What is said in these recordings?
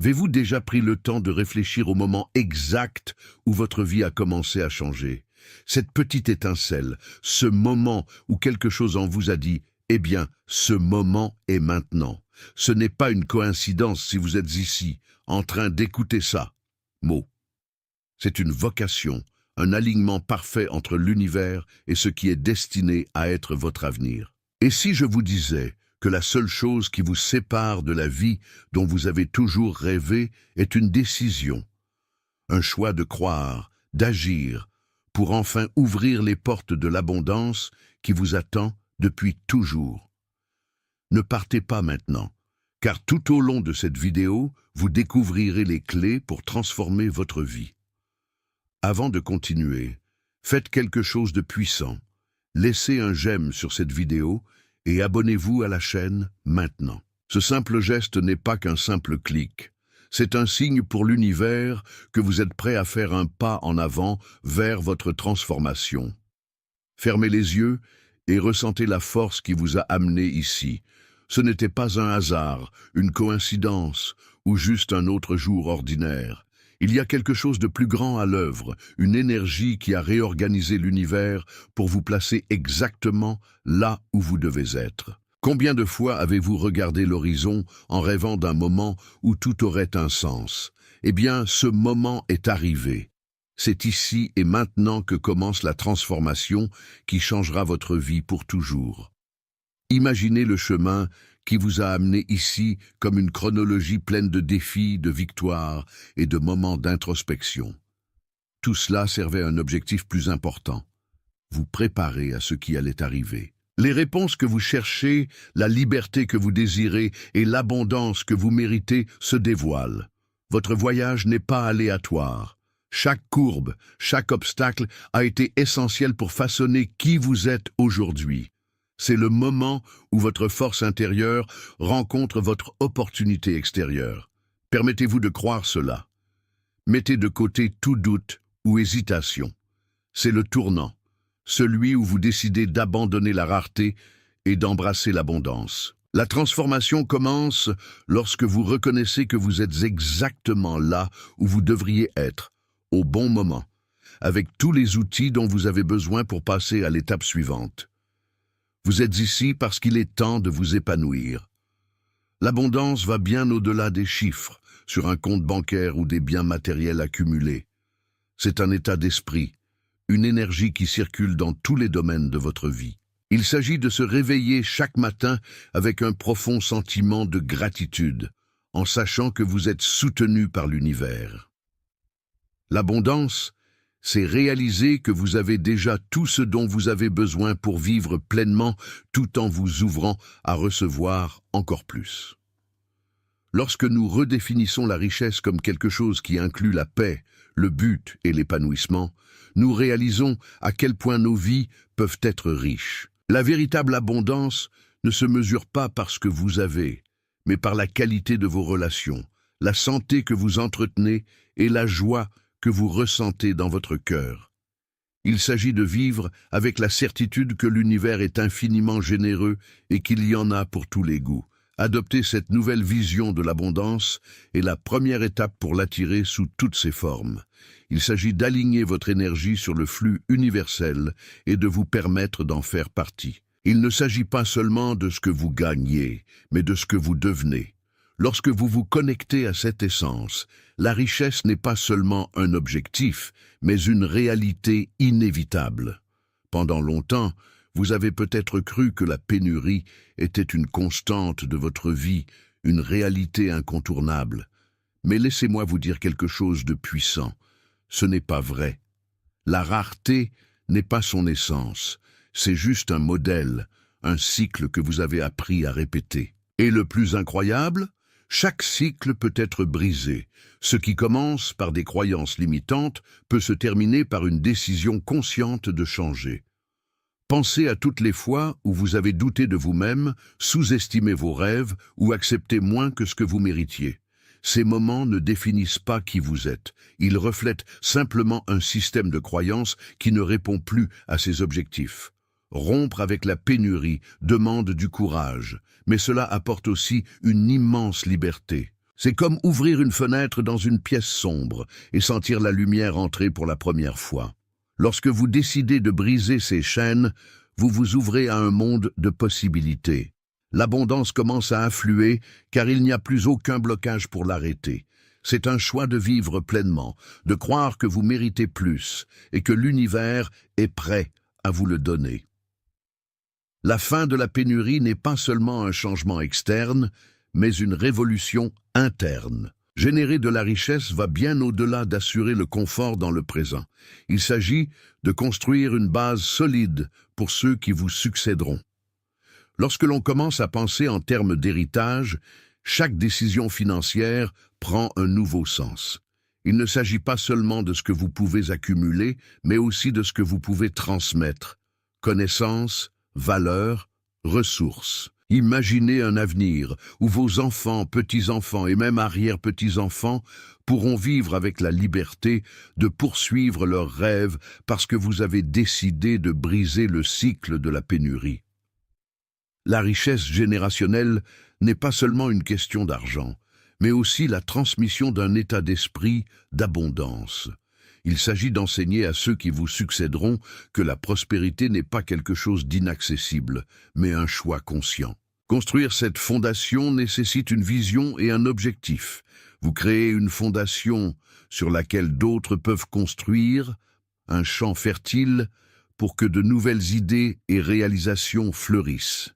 Avez-vous déjà pris le temps de réfléchir au moment exact où votre vie a commencé à changer? Cette petite étincelle, ce moment où quelque chose en vous a dit « Eh bien, ce moment est maintenant ». Ce n'est pas une coïncidence si vous êtes ici, en train d'écouter ça. Mot. C'est une vocation, un alignement parfait entre l'univers et ce qui est destiné à être votre avenir. Et si je vous disais que la seule chose qui vous sépare de la vie dont vous avez toujours rêvé est une décision, un choix de croire, d'agir, pour enfin ouvrir les portes de l'abondance qui vous attend depuis toujours. Ne partez pas maintenant, car tout au long de cette vidéo, vous découvrirez les clés pour transformer votre vie. Avant de continuer, faites quelque chose de puissant. Laissez un j'aime sur cette vidéo et abonnez-vous à la chaîne maintenant. Ce simple geste n'est pas qu'un simple clic. C'est un signe pour l'univers que vous êtes prêt à faire un pas en avant vers votre transformation. Fermez les yeux et ressentez la force qui vous a amené ici. Ce n'était pas un hasard, une coïncidence ou juste un autre jour ordinaire. Il y a quelque chose de plus grand à l'œuvre, une énergie qui a réorganisé l'univers pour vous placer exactement là où vous devez être. Combien de fois avez-vous regardé l'horizon en rêvant d'un moment où tout aurait un sens? Eh bien, ce moment est arrivé. C'est ici et maintenant que commence la transformation qui changera votre vie pour toujours. Imaginez le chemin qui vous a amené ici comme une chronologie pleine de défis, de victoires et de moments d'introspection. Tout cela servait à un objectif plus important, vous préparer à ce qui allait arriver. Les réponses que vous cherchez, la liberté que vous désirez et l'abondance que vous méritez se dévoilent. Votre voyage n'est pas aléatoire. Chaque courbe, chaque obstacle a été essentiel pour façonner qui vous êtes aujourd'hui. C'est le moment où votre force intérieure rencontre votre opportunité extérieure. Permettez-vous de croire cela. Mettez de côté tout doute ou hésitation. C'est le tournant, celui où vous décidez d'abandonner la rareté et d'embrasser l'abondance. La transformation commence lorsque vous reconnaissez que vous êtes exactement là où vous devriez être, au bon moment, avec tous les outils dont vous avez besoin pour passer à l'étape suivante. Vous êtes ici parce qu'il est temps de vous épanouir. L'abondance va bien au-delà des chiffres, sur un compte bancaire ou des biens matériels accumulés. C'est un état d'esprit, une énergie qui circule dans tous les domaines de votre vie. Il s'agit de se réveiller chaque matin avec un profond sentiment de gratitude, en sachant que vous êtes soutenu par l'univers. L'abondance, c'est réaliser que vous avez déjà tout ce dont vous avez besoin pour vivre pleinement tout en vous ouvrant à recevoir encore plus. Lorsque nous redéfinissons la richesse comme quelque chose qui inclut la paix, le but et l'épanouissement, nous réalisons à quel point nos vies peuvent être riches. La véritable abondance ne se mesure pas par ce que vous avez, mais par la qualité de vos relations, la santé que vous entretenez et la joie que vous ressentez dans votre cœur. Il s'agit de vivre avec la certitude que l'univers est infiniment généreux et qu'il y en a pour tous les goûts. Adopter cette nouvelle vision de l'abondance est la première étape pour l'attirer sous toutes ses formes. Il s'agit d'aligner votre énergie sur le flux universel et de vous permettre d'en faire partie. Il ne s'agit pas seulement de ce que vous gagnez, mais de ce que vous devenez. Lorsque vous vous connectez à cette essence, la richesse n'est pas seulement un objectif, mais une réalité inévitable. Pendant longtemps, vous avez peut-être cru que la pénurie était une constante de votre vie, une réalité incontournable. Mais laissez-moi vous dire quelque chose de puissant. Ce n'est pas vrai. La rareté n'est pas son essence. C'est juste un modèle, un cycle que vous avez appris à répéter. Et le plus incroyable, chaque cycle peut être brisé. Ce qui commence par des croyances limitantes peut se terminer par une décision consciente de changer. Pensez à toutes les fois où vous avez douté de vous-même, sous-estimé vos rêves ou accepté moins que ce que vous méritiez. Ces moments ne définissent pas qui vous êtes. Ils reflètent simplement un système de croyances qui ne répond plus à ses objectifs. Rompre avec la pénurie demande du courage, mais cela apporte aussi une immense liberté. C'est comme ouvrir une fenêtre dans une pièce sombre et sentir la lumière entrer pour la première fois. Lorsque vous décidez de briser ces chaînes, vous vous ouvrez à un monde de possibilités. L'abondance commence à affluer car il n'y a plus aucun blocage pour l'arrêter. C'est un choix de vivre pleinement, de croire que vous méritez plus et que l'univers est prêt à vous le donner. La fin de la pénurie n'est pas seulement un changement externe, mais une révolution interne. Générer de la richesse va bien au-delà d'assurer le confort dans le présent. Il s'agit de construire une base solide pour ceux qui vous succéderont. Lorsque l'on commence à penser en termes d'héritage, chaque décision financière prend un nouveau sens. Il ne s'agit pas seulement de ce que vous pouvez accumuler, mais aussi de ce que vous pouvez transmettre. Connaissances, valeurs, ressources. Imaginez un avenir où vos enfants, petits-enfants et même arrière-petits-enfants pourront vivre avec la liberté de poursuivre leurs rêves parce que vous avez décidé de briser le cycle de la pénurie. La richesse générationnelle n'est pas seulement une question d'argent, mais aussi la transmission d'un état d'esprit d'abondance. Il s'agit d'enseigner à ceux qui vous succéderont que la prospérité n'est pas quelque chose d'inaccessible, mais un choix conscient. Construire cette fondation nécessite une vision et un objectif. Vous créez une fondation sur laquelle d'autres peuvent construire, un champ fertile pour que de nouvelles idées et réalisations fleurissent.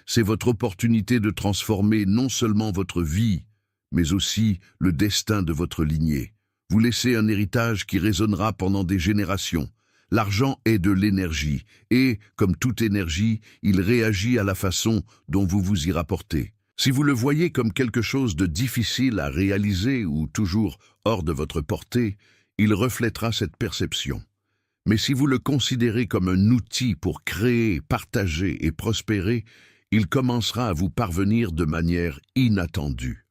C'est votre opportunité de transformer non seulement votre vie, mais aussi le destin de votre lignée. Vous laissez un héritage qui résonnera pendant des générations. L'argent est de l'énergie, et, comme toute énergie, il réagit à la façon dont vous vous y rapportez. Si vous le voyez comme quelque chose de difficile à réaliser ou toujours hors de votre portée, il reflètera cette perception. Mais si vous le considérez comme un outil pour créer, partager et prospérer, il commencera à vous parvenir de manière inattendue.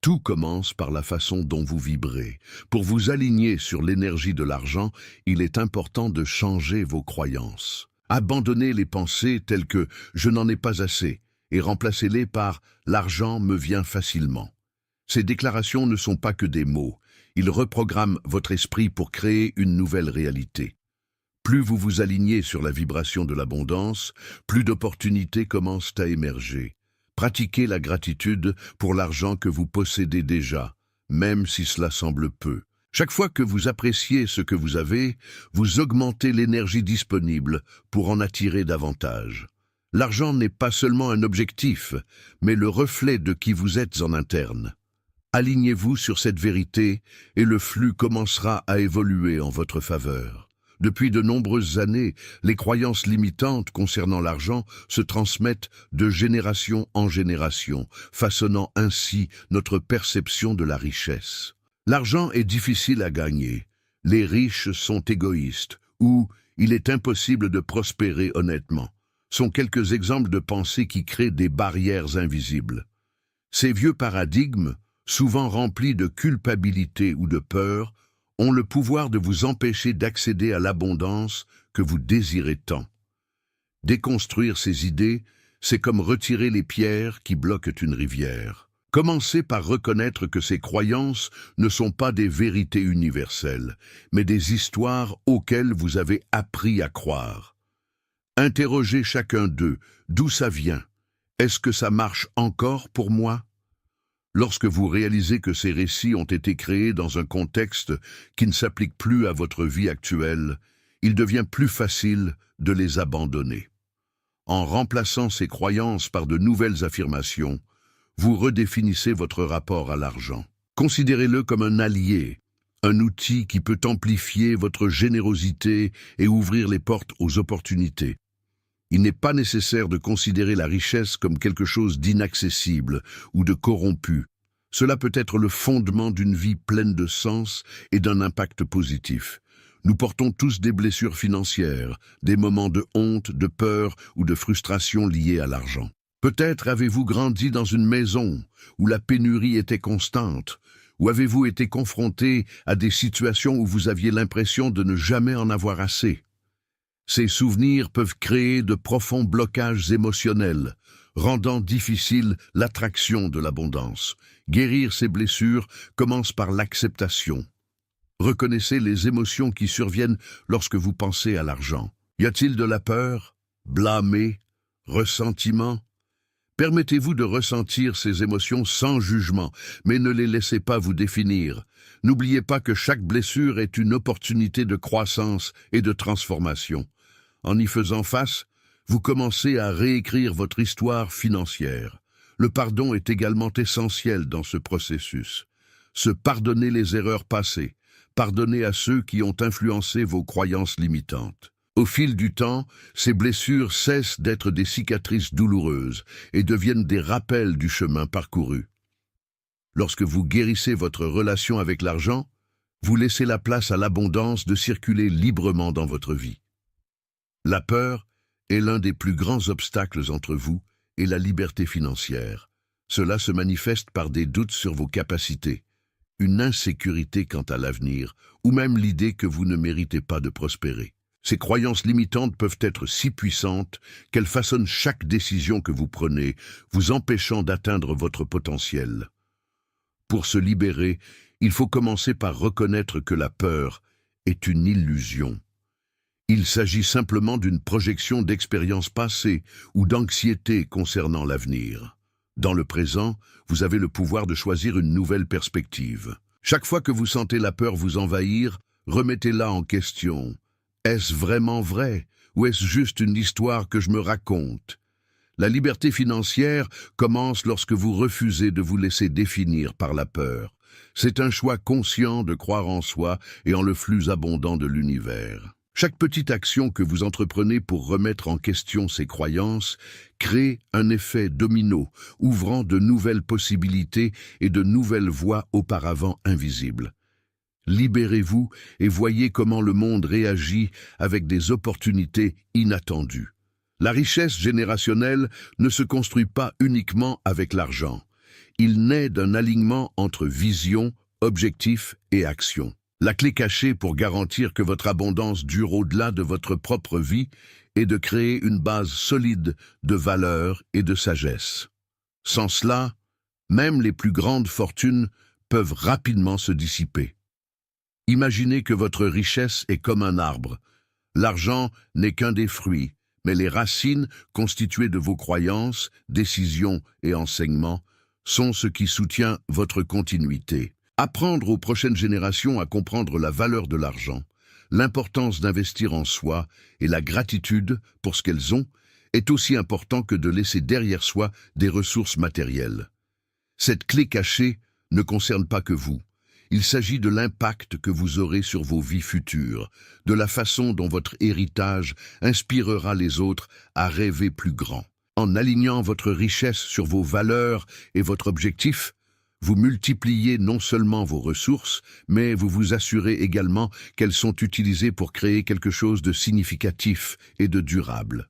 Tout commence par la façon dont vous vibrez. Pour vous aligner sur l'énergie de l'argent, il est important de changer vos croyances. Abandonnez les pensées telles que « je n'en ai pas assez » et remplacez-les par « l'argent me vient facilement ». Ces déclarations ne sont pas que des mots. Ils reprogramment votre esprit pour créer une nouvelle réalité. Plus vous vous alignez sur la vibration de l'abondance, plus d'opportunités commencent à émerger. Pratiquez la gratitude pour l'argent que vous possédez déjà, même si cela semble peu. Chaque fois que vous appréciez ce que vous avez, vous augmentez l'énergie disponible pour en attirer davantage. L'argent n'est pas seulement un objectif, mais le reflet de qui vous êtes en interne. Alignez-vous sur cette vérité et le flux commencera à évoluer en votre faveur. Depuis de nombreuses années, les croyances limitantes concernant l'argent se transmettent de génération en génération, façonnant ainsi notre perception de la richesse. L'argent est difficile à gagner, les riches sont égoïstes, ou il est impossible de prospérer honnêtement. Sont quelques exemples de pensées qui créent des barrières invisibles. Ces vieux paradigmes, souvent remplis de culpabilité ou de peur, ont le pouvoir de vous empêcher d'accéder à l'abondance que vous désirez tant. Déconstruire ces idées, c'est comme retirer les pierres qui bloquent une rivière. Commencez par reconnaître que ces croyances ne sont pas des vérités universelles, mais des histoires auxquelles vous avez appris à croire. Interrogez chacun d'eux, d'où ça vient? Est-ce que ça marche encore pour moi? Lorsque vous réalisez que ces récits ont été créés dans un contexte qui ne s'applique plus à votre vie actuelle, il devient plus facile de les abandonner. En remplaçant ces croyances par de nouvelles affirmations, vous redéfinissez votre rapport à l'argent. Considérez-le comme un allié, un outil qui peut amplifier votre générosité et ouvrir les portes aux opportunités. Il n'est pas nécessaire de considérer la richesse comme quelque chose d'inaccessible ou de corrompu. Cela peut être le fondement d'une vie pleine de sens et d'un impact positif. Nous portons tous des blessures financières, des moments de honte, de peur ou de frustration liés à l'argent. Peut-être avez-vous grandi dans une maison où la pénurie était constante, ou avez-vous été confronté à des situations où vous aviez l'impression de ne jamais en avoir assez. Ces souvenirs peuvent créer de profonds blocages émotionnels, rendant difficile l'attraction de l'abondance. Guérir ces blessures commence par l'acceptation. Reconnaissez les émotions qui surviennent lorsque vous pensez à l'argent. Y a-t-il de la peur, blâmer, ressentiment? Permettez-vous de ressentir ces émotions sans jugement, mais ne les laissez pas vous définir. N'oubliez pas que chaque blessure est une opportunité de croissance et de transformation. En y faisant face, vous commencez à réécrire votre histoire financière. Le pardon est également essentiel dans ce processus. Se pardonner les erreurs passées, pardonner à ceux qui ont influencé vos croyances limitantes. Au fil du temps, ces blessures cessent d'être des cicatrices douloureuses et deviennent des rappels du chemin parcouru. Lorsque vous guérissez votre relation avec l'argent, vous laissez la place à l'abondance de circuler librement dans votre vie. La peur est l'un des plus grands obstacles entre vous et la liberté financière. Cela se manifeste par des doutes sur vos capacités, une insécurité quant à l'avenir, ou même l'idée que vous ne méritez pas de prospérer. Ces croyances limitantes peuvent être si puissantes qu'elles façonnent chaque décision que vous prenez, vous empêchant d'atteindre votre potentiel. Pour se libérer, il faut commencer par reconnaître que la peur est une illusion. Il s'agit simplement d'une projection d'expériences passées ou d'anxiété concernant l'avenir. Dans le présent, vous avez le pouvoir de choisir une nouvelle perspective. Chaque fois que vous sentez la peur vous envahir, remettez-la en question. Est-ce vraiment vrai ou est-ce juste une histoire que je me raconte? La liberté financière commence lorsque vous refusez de vous laisser définir par la peur. C'est un choix conscient de croire en soi et en le flux abondant de l'univers. Chaque petite action que vous entreprenez pour remettre en question ces croyances crée un effet domino, ouvrant de nouvelles possibilités et de nouvelles voies auparavant invisibles. Libérez-vous et voyez comment le monde réagit avec des opportunités inattendues. La richesse générationnelle ne se construit pas uniquement avec l'argent. Il naît d'un alignement entre vision, objectif et action. La clé cachée pour garantir que votre abondance dure au-delà de votre propre vie est de créer une base solide de valeurs et de sagesse. Sans cela, même les plus grandes fortunes peuvent rapidement se dissiper. Imaginez que votre richesse est comme un arbre. L'argent n'est qu'un des fruits, mais les racines, constituées de vos croyances, décisions et enseignements, sont ce qui soutient votre continuité. Apprendre aux prochaines générations à comprendre la valeur de l'argent, l'importance d'investir en soi et la gratitude pour ce qu'elles ont est aussi important que de laisser derrière soi des ressources matérielles. Cette clé cachée ne concerne pas que vous. Il s'agit de l'impact que vous aurez sur vos vies futures, de la façon dont votre héritage inspirera les autres à rêver plus grand. En alignant votre richesse sur vos valeurs et votre objectif, vous multipliez non seulement vos ressources, mais vous vous assurez également qu'elles sont utilisées pour créer quelque chose de significatif et de durable.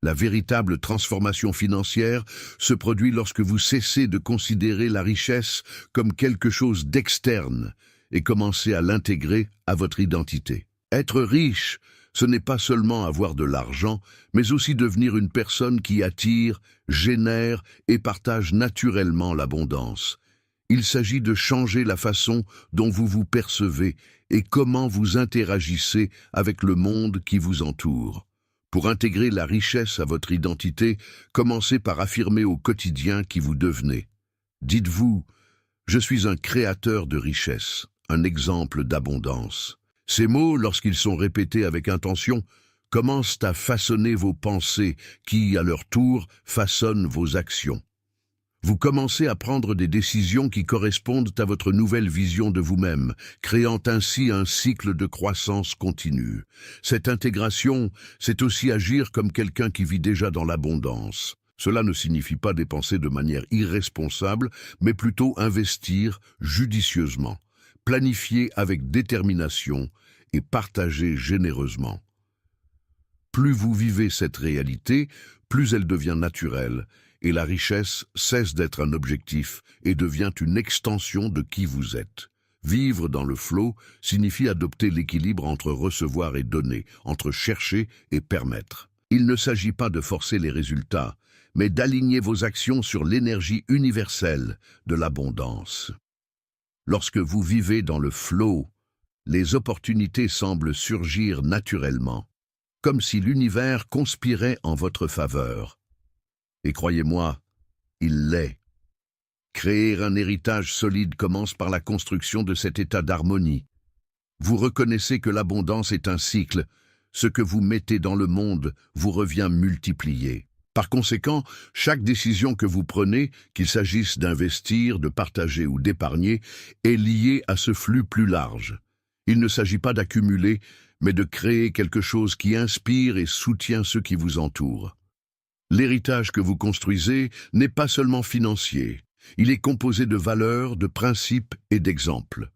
La véritable transformation financière se produit lorsque vous cessez de considérer la richesse comme quelque chose d'externe et commencez à l'intégrer à votre identité. Être riche, ce n'est pas seulement avoir de l'argent, mais aussi devenir une personne qui attire, génère et partage naturellement l'abondance. Il s'agit de changer la façon dont vous vous percevez et comment vous interagissez avec le monde qui vous entoure. Pour intégrer la richesse à votre identité, commencez par affirmer au quotidien qui vous devenez. Dites-vous, je suis un créateur de richesse, un exemple d'abondance. Ces mots, lorsqu'ils sont répétés avec intention, commencent à façonner vos pensées qui, à leur tour, façonnent vos actions. Vous commencez à prendre des décisions qui correspondent à votre nouvelle vision de vous-même, créant ainsi un cycle de croissance continue. Cette intégration, c'est aussi agir comme quelqu'un qui vit déjà dans l'abondance. Cela ne signifie pas dépenser de manière irresponsable, mais plutôt investir judicieusement, planifier avec détermination et partager généreusement. Plus vous vivez cette réalité, plus elle devient naturelle, et la richesse cesse d'être un objectif et devient une extension de qui vous êtes. Vivre dans le flot signifie adopter l'équilibre entre recevoir et donner, entre chercher et permettre. Il ne s'agit pas de forcer les résultats, mais d'aligner vos actions sur l'énergie universelle de l'abondance. Lorsque vous vivez dans le flow, les opportunités semblent surgir naturellement, comme si l'univers conspirait en votre faveur. Et croyez-moi, il l'est. Créer un héritage solide commence par la construction de cet état d'harmonie. Vous reconnaissez que l'abondance est un cycle. Ce que vous mettez dans le monde vous revient multiplié. Par conséquent, chaque décision que vous prenez, qu'il s'agisse d'investir, de partager ou d'épargner, est liée à ce flux plus large. Il ne s'agit pas d'accumuler, mais de créer quelque chose qui inspire et soutient ceux qui vous entourent. L'héritage que vous construisez n'est pas seulement financier. Il est composé de valeurs, de principes et d'exemples.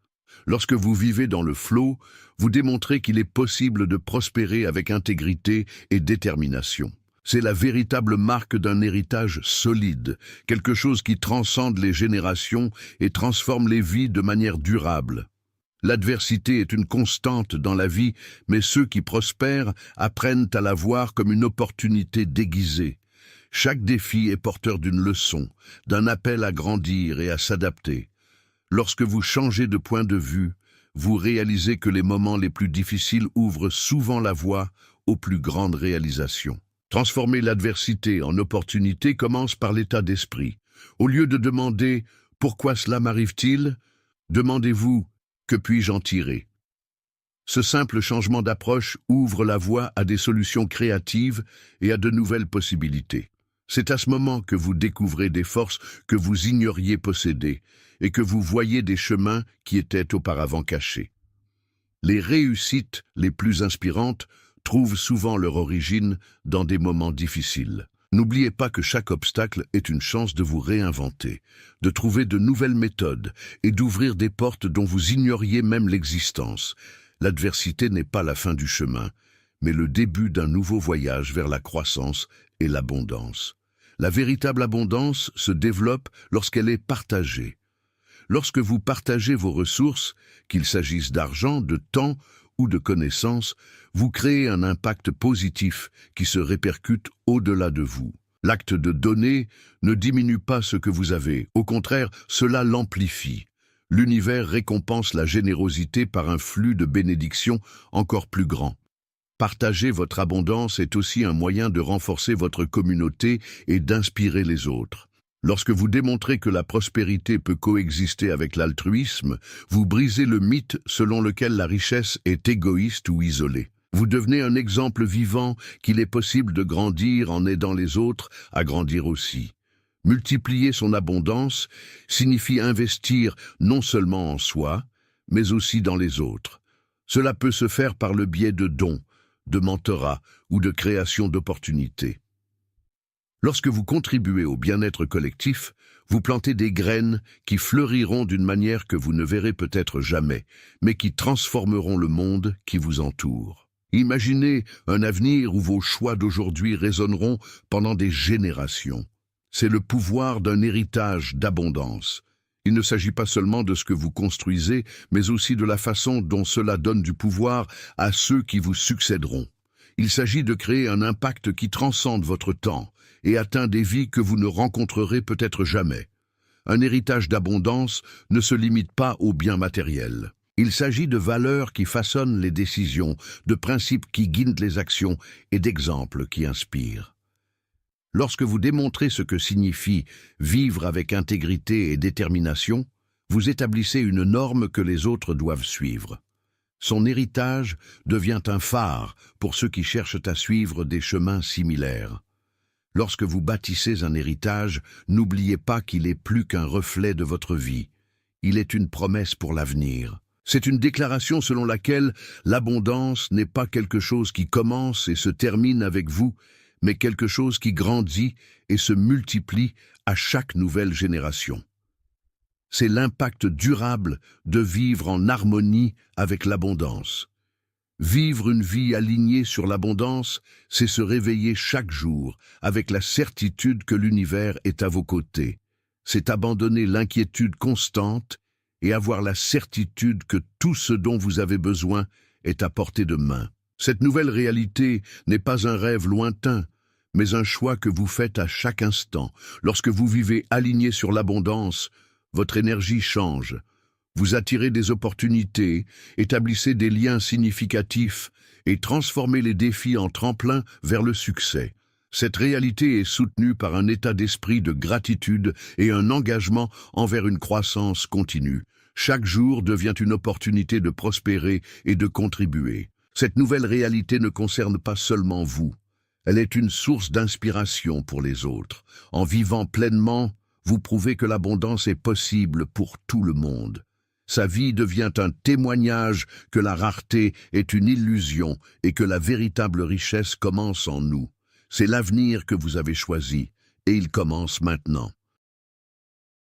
Lorsque vous vivez dans le flow, vous démontrez qu'il est possible de prospérer avec intégrité et détermination. C'est la véritable marque d'un héritage solide, quelque chose qui transcende les générations et transforme les vies de manière durable. L'adversité est une constante dans la vie, mais ceux qui prospèrent apprennent à la voir comme une opportunité déguisée. Chaque défi est porteur d'une leçon, d'un appel à grandir et à s'adapter. Lorsque vous changez de point de vue, vous réalisez que les moments les plus difficiles ouvrent souvent la voie aux plus grandes réalisations. Transformer l'adversité en opportunité commence par l'état d'esprit. Au lieu de demander « Pourquoi cela m'arrive-t-il ?», demandez-vous « Que puis-je en tirer ?» Ce simple changement d'approche ouvre la voie à des solutions créatives et à de nouvelles possibilités. C'est à ce moment que vous découvrez des forces que vous ignoriez posséder et que vous voyez des chemins qui étaient auparavant cachés. Les réussites les plus inspirantes trouvent souvent leur origine dans des moments difficiles. N'oubliez pas que chaque obstacle est une chance de vous réinventer, de trouver de nouvelles méthodes et d'ouvrir des portes dont vous ignoriez même l'existence. L'adversité n'est pas la fin du chemin, mais le début d'un nouveau voyage vers la croissance et l'abondance. La véritable abondance se développe lorsqu'elle est partagée. Lorsque vous partagez vos ressources, qu'il s'agisse d'argent, de temps ou de connaissances, vous créez un impact positif qui se répercute au-delà de vous. L'acte de donner ne diminue pas ce que vous avez, au contraire, cela l'amplifie. L'univers récompense la générosité par un flux de bénédictions encore plus grand. Partager votre abondance est aussi un moyen de renforcer votre communauté et d'inspirer les autres. Lorsque vous démontrez que la prospérité peut coexister avec l'altruisme, vous brisez le mythe selon lequel la richesse est égoïste ou isolée. Vous devenez un exemple vivant qu'il est possible de grandir en aidant les autres à grandir aussi. Multiplier son abondance signifie investir non seulement en soi, mais aussi dans les autres. Cela peut se faire par le biais de dons, de mentorat ou de création d'opportunités. Lorsque vous contribuez au bien-être collectif, vous plantez des graines qui fleuriront d'une manière que vous ne verrez peut-être jamais, mais qui transformeront le monde qui vous entoure. Imaginez un avenir où vos choix d'aujourd'hui résonneront pendant des générations. C'est le pouvoir d'un héritage d'abondance. Il ne s'agit pas seulement de ce que vous construisez, mais aussi de la façon dont cela donne du pouvoir à ceux qui vous succéderont. Il s'agit de créer un impact qui transcende votre temps et atteint des vies que vous ne rencontrerez peut-être jamais. Un héritage d'abondance ne se limite pas aux biens matériels. Il s'agit de valeurs qui façonnent les décisions, de principes qui guident les actions et d'exemples qui inspirent. Lorsque vous démontrez ce que signifie vivre avec intégrité et détermination, vous établissez une norme que les autres doivent suivre. Son héritage devient un phare pour ceux qui cherchent à suivre des chemins similaires. Lorsque vous bâtissez un héritage, n'oubliez pas qu'il est plus qu'un reflet de votre vie. Il est une promesse pour l'avenir. C'est une déclaration selon laquelle l'abondance n'est pas quelque chose qui commence et se termine avec vous, mais quelque chose qui grandit et se multiplie à chaque nouvelle génération. C'est l'impact durable de vivre en harmonie avec l'abondance. Vivre une vie alignée sur l'abondance, c'est se réveiller chaque jour avec la certitude que l'univers est à vos côtés. C'est abandonner l'inquiétude constante et avoir la certitude que tout ce dont vous avez besoin est à portée de main. Cette nouvelle réalité n'est pas un rêve lointain, mais un choix que vous faites à chaque instant. Lorsque vous vivez aligné sur l'abondance, votre énergie change. Vous attirez des opportunités, établissez des liens significatifs et transformez les défis en tremplin vers le succès. Cette réalité est soutenue par un état d'esprit de gratitude et un engagement envers une croissance continue. Chaque jour devient une opportunité de prospérer et de contribuer. Cette nouvelle réalité ne concerne pas seulement vous. Elle est une source d'inspiration pour les autres. En vivant pleinement, vous prouvez que l'abondance est possible pour tout le monde. Sa vie devient un témoignage que la rareté est une illusion et que la véritable richesse commence en nous. C'est l'avenir que vous avez choisi, et il commence maintenant.